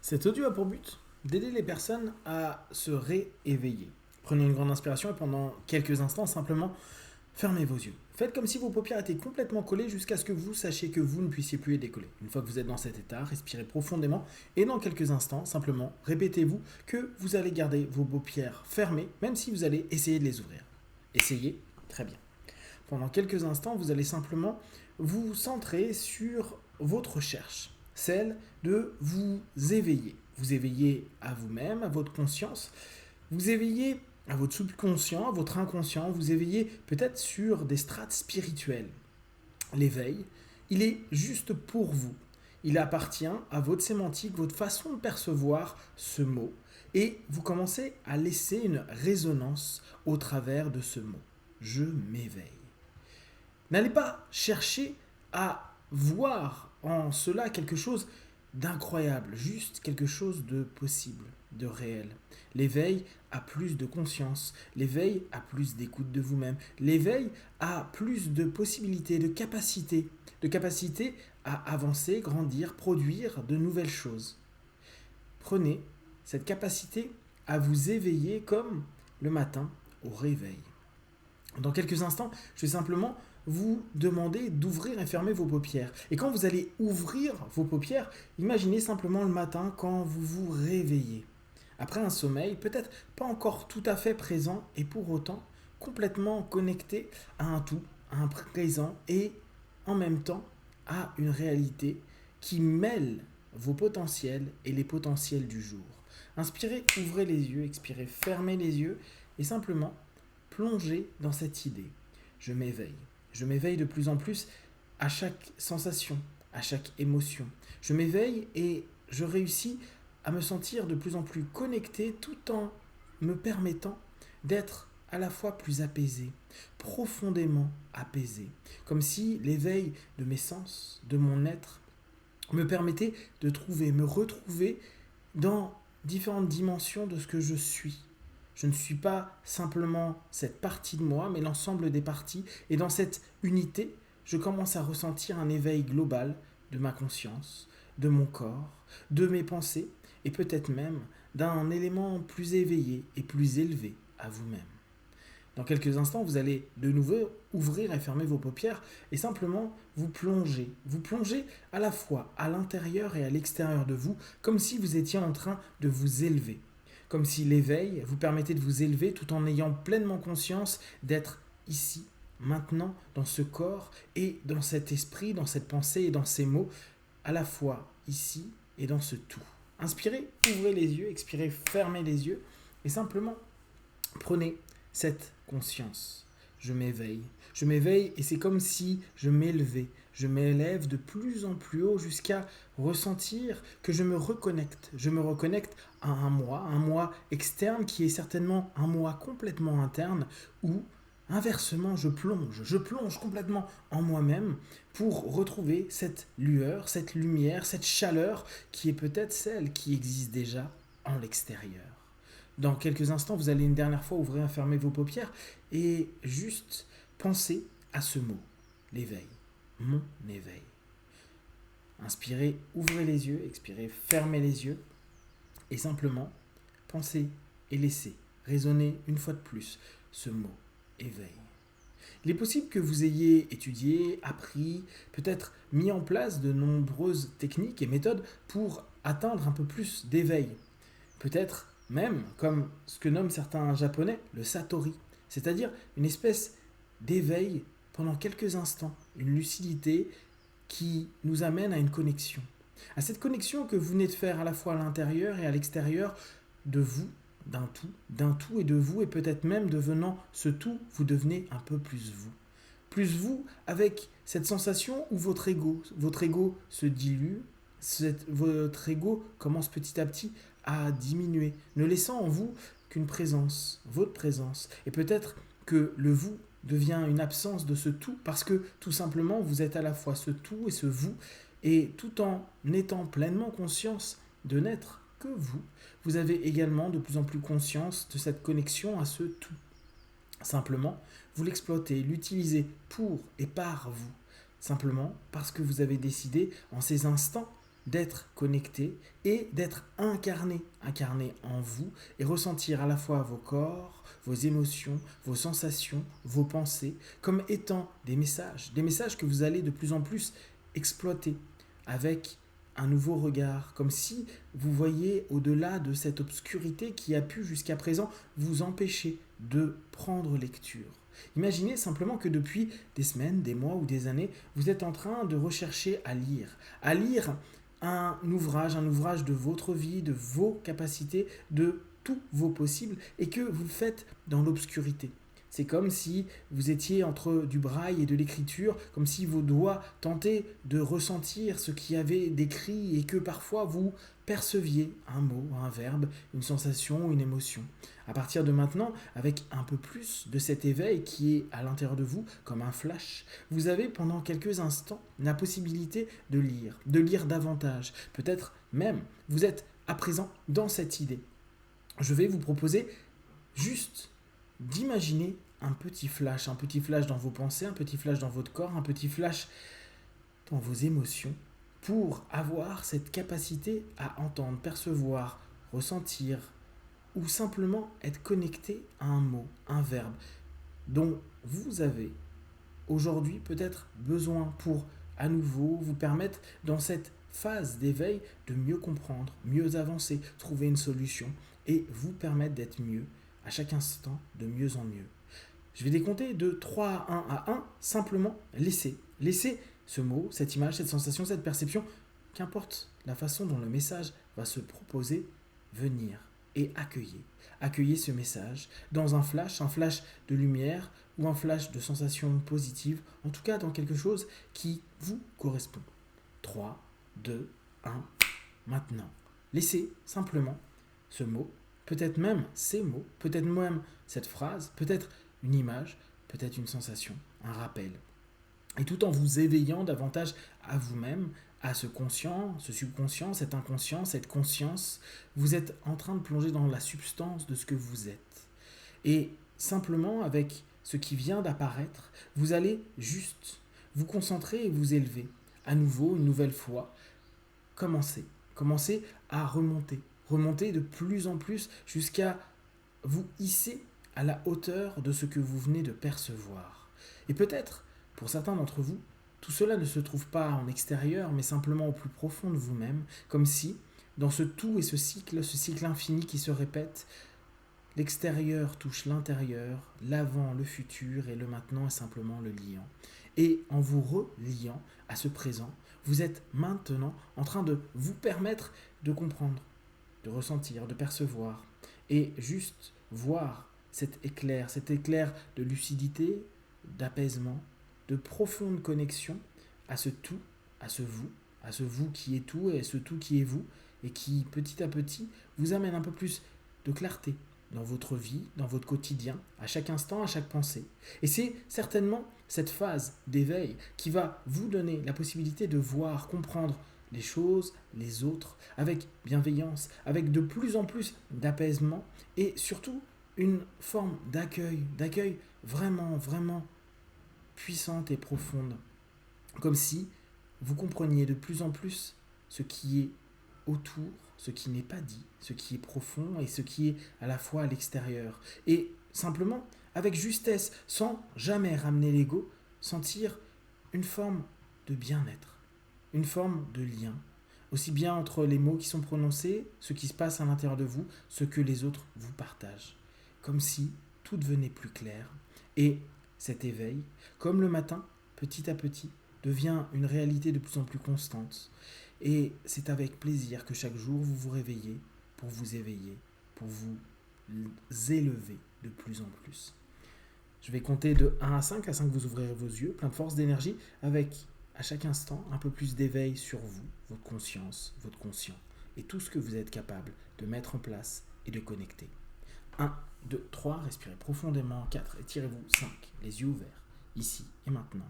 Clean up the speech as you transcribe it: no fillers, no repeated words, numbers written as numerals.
Cet audio a pour but d'aider les personnes à se rééveiller. Prenez une grande inspiration et pendant quelques instants, simplement fermez vos yeux. Faites comme si vos paupières étaient complètement collées jusqu'à ce que vous sachiez que vous ne puissiez plus les décoller. Une fois que vous êtes dans cet état, respirez profondément et dans quelques instants, simplement répétez-vous que vous allez garder vos paupières fermées, même si vous allez essayer de les ouvrir. Essayez, très bien. Pendant quelques instants, vous allez simplement vous centrer sur votre recherche, celle de vous éveiller. Vous éveiller à vous-même, à votre conscience, vous éveiller à votre subconscient, à votre inconscient, vous éveiller peut-être sur des strates spirituelles. L'éveil, il est juste pour vous. Il appartient à votre sémantique, votre façon de percevoir ce mot. Et vous commencez à laisser une résonance au travers de ce mot. Je m'éveille. N'allez pas chercher à voir en cela quelque chose d'incroyable, juste quelque chose de possible, de réel. L'éveil a plus de conscience, l'éveil a plus d'écoute de vous-même, l'éveil a plus de possibilités, de capacité à avancer, grandir, produire de nouvelles choses. Prenez cette capacité à vous éveiller comme le matin au réveil. Dans quelques instants, je vais simplement vous demander d'ouvrir et fermer vos paupières. Et quand vous allez ouvrir vos paupières, imaginez simplement le matin quand vous vous réveillez. Après un sommeil, peut-être pas encore tout à fait présent et pour autant complètement connecté à un tout, à un présent et en même temps à une réalité qui mêle vos potentiels et les potentiels du jour. Inspirez, ouvrez les yeux, expirez, fermez les yeux et simplement plongez dans cette idée. Je m'éveille. Je m'éveille de plus en plus à chaque sensation, à chaque émotion. Je m'éveille et je réussis à me sentir de plus en plus connecté tout en me permettant d'être à la fois plus apaisé, profondément apaisé. Comme si l'éveil de mes sens, de mon être, me permettait de me retrouver dans différentes dimensions de ce que je suis. Je ne suis pas simplement cette partie de moi, mais l'ensemble des parties. Et dans cette unité, je commence à ressentir un éveil global de ma conscience, de mon corps, de mes pensées, et peut-être même d'un élément plus éveillé et plus élevé à vous-même. Dans quelques instants, vous allez de nouveau ouvrir et fermer vos paupières et simplement vous plonger. Vous plongez à la fois à l'intérieur et à l'extérieur de vous, comme si vous étiez en train de vous élever. Comme si l'éveil vous permettait de vous élever tout en ayant pleinement conscience d'être ici, maintenant, dans ce corps et dans cet esprit, dans cette pensée et dans ces mots, à la fois ici et dans ce tout. Inspirez, ouvrez les yeux, expirez, fermez les yeux et simplement prenez cette conscience. Je m'éveille. Je m'éveille et c'est comme si je m'élevais. Je m'élève de plus en plus haut jusqu'à ressentir que je me reconnecte. Je me reconnecte à un moi externe qui est certainement un moi complètement interne où inversement je plonge complètement en moi-même pour retrouver cette lueur, cette lumière, cette chaleur qui est peut-être celle qui existe déjà en l'extérieur. Dans quelques instants, vous allez une dernière fois ouvrir et fermer vos paupières et juste penser à ce mot, l'éveil, mon éveil. Inspirez, ouvrez les yeux, expirez, fermez les yeux et simplement pensez et laissez résonner une fois de plus ce mot, éveil. Il est possible que vous ayez étudié, appris, peut-être mis en place de nombreuses techniques et méthodes pour atteindre un peu plus d'éveil. Peut-être même comme ce que nomment certains japonais le satori, c'est-à-dire une espèce d'éveil pendant quelques instants, une lucidité qui nous amène à une connexion. À cette connexion que vous venez de faire à la fois à l'intérieur et à l'extérieur de vous, d'un tout et de vous, et peut-être même devenant ce tout, vous devenez un peu plus vous. Plus vous avec cette sensation où votre ego se dilue, votre ego commence petit à petit à diminuer, ne laissant en vous qu'une présence, votre présence. Et peut-être que le vous devient une absence de ce tout, parce que tout simplement vous êtes à la fois ce tout et ce vous, et tout en étant pleinement conscience de n'être que vous, vous avez également de plus en plus conscience de cette connexion à ce tout. Simplement, vous l'exploitez, l'utilisez pour et par vous. Simplement parce que vous avez décidé en ces instants d'être connecté et d'être incarné en vous et ressentir à la fois vos corps, vos émotions, vos sensations, vos pensées comme étant des messages que vous allez de plus en plus exploiter avec un nouveau regard, comme si vous voyez au-delà de cette obscurité qui a pu jusqu'à présent vous empêcher de prendre lecture. Imaginez simplement que depuis des semaines, des mois ou des années, vous êtes en train de rechercher à lire un ouvrage de votre vie, de vos capacités, de tous vos possibles, et que vous le faites dans l'obscurité. C'est comme si vous étiez entre du braille et de l'écriture, comme si vos doigts tentaient de ressentir ce qu'il y avait d'écrit et que parfois vous perceviez un mot, un verbe, une sensation, une émotion. À partir de maintenant, avec un peu plus de cet éveil qui est à l'intérieur de vous, comme un flash, vous avez pendant quelques instants la possibilité de lire davantage. Peut-être même, vous êtes à présent dans cette idée. Je vais vous proposer juste d'imaginer un petit flash dans vos pensées, un petit flash dans votre corps, un petit flash dans vos émotions, pour avoir cette capacité à entendre, percevoir, ressentir, ou simplement être connecté à un mot, un verbe, dont vous avez aujourd'hui peut-être besoin pour à nouveau vous permettre dans cette phase d'éveil de mieux comprendre, mieux avancer, trouver une solution et vous permettre d'être mieux à chaque instant, de mieux en mieux. Je vais décompter de 3 à 1, simplement laisser ce mot, cette image, cette sensation, cette perception, qu'importe la façon dont le message va se proposer, venir et accueillez ce message dans un flash de lumière ou un flash de sensation positive, en tout cas dans quelque chose qui vous correspond. 3, 2, 1, maintenant. Laissez simplement ce mot, peut-être même ces mots, peut-être même cette phrase, peut-être une image, peut-être une sensation, un rappel. Et tout en vous éveillant davantage à vous-même, à ce conscient, ce subconscient, cet inconscient, cette conscience, vous êtes en train de plonger dans la substance de ce que vous êtes. Et simplement, avec ce qui vient d'apparaître, vous allez juste vous concentrer et vous élever. À nouveau, une nouvelle fois, commencez à remonter de plus en plus jusqu'à vous hisser à la hauteur de ce que vous venez de percevoir. Et peut-être, pour certains d'entre vous, tout cela ne se trouve pas en extérieur, mais simplement au plus profond de vous-même, comme si, dans ce tout et ce cycle infini qui se répète, l'extérieur touche l'intérieur, l'avant, le futur, et le maintenant est simplement le liant. Et en vous reliant à ce présent, vous êtes maintenant en train de vous permettre de comprendre, de ressentir, de percevoir, et juste voir cet éclair de lucidité, d'apaisement, de profonde connexion à ce tout, à ce vous qui est tout et ce tout qui est vous, et qui petit à petit vous amène un peu plus de clarté dans votre vie, dans votre quotidien, à chaque instant, à chaque pensée. Et c'est certainement cette phase d'éveil qui va vous donner la possibilité de voir, comprendre les choses, les autres, avec bienveillance, avec de plus en plus d'apaisement et surtout une forme d'accueil vraiment, vraiment puissante et profonde. Comme si vous compreniez de plus en plus ce qui est autour, ce qui n'est pas dit, ce qui est profond et ce qui est à la fois à l'extérieur. Et simplement, avec justesse, sans jamais ramener l'ego, sentir une forme de bien-être, une forme de lien, aussi bien entre les mots qui sont prononcés, ce qui se passe à l'intérieur de vous, ce que les autres vous partagent. Comme si tout devenait plus clair. Et cet éveil, comme le matin, petit à petit, devient une réalité de plus en plus constante. Et c'est avec plaisir que chaque jour vous vous réveillez pour vous éveiller, pour vous élever de plus en plus. Je vais compter de 1 à 5 vous ouvrirez vos yeux, plein de force, d'énergie, avec à chaque instant un peu plus d'éveil sur vous, votre conscience, votre conscient, et tout ce que vous êtes capable de mettre en place et de connecter. 1, 2, 3, respirez profondément. 4, étirez-vous. 5, les yeux ouverts, ici et maintenant.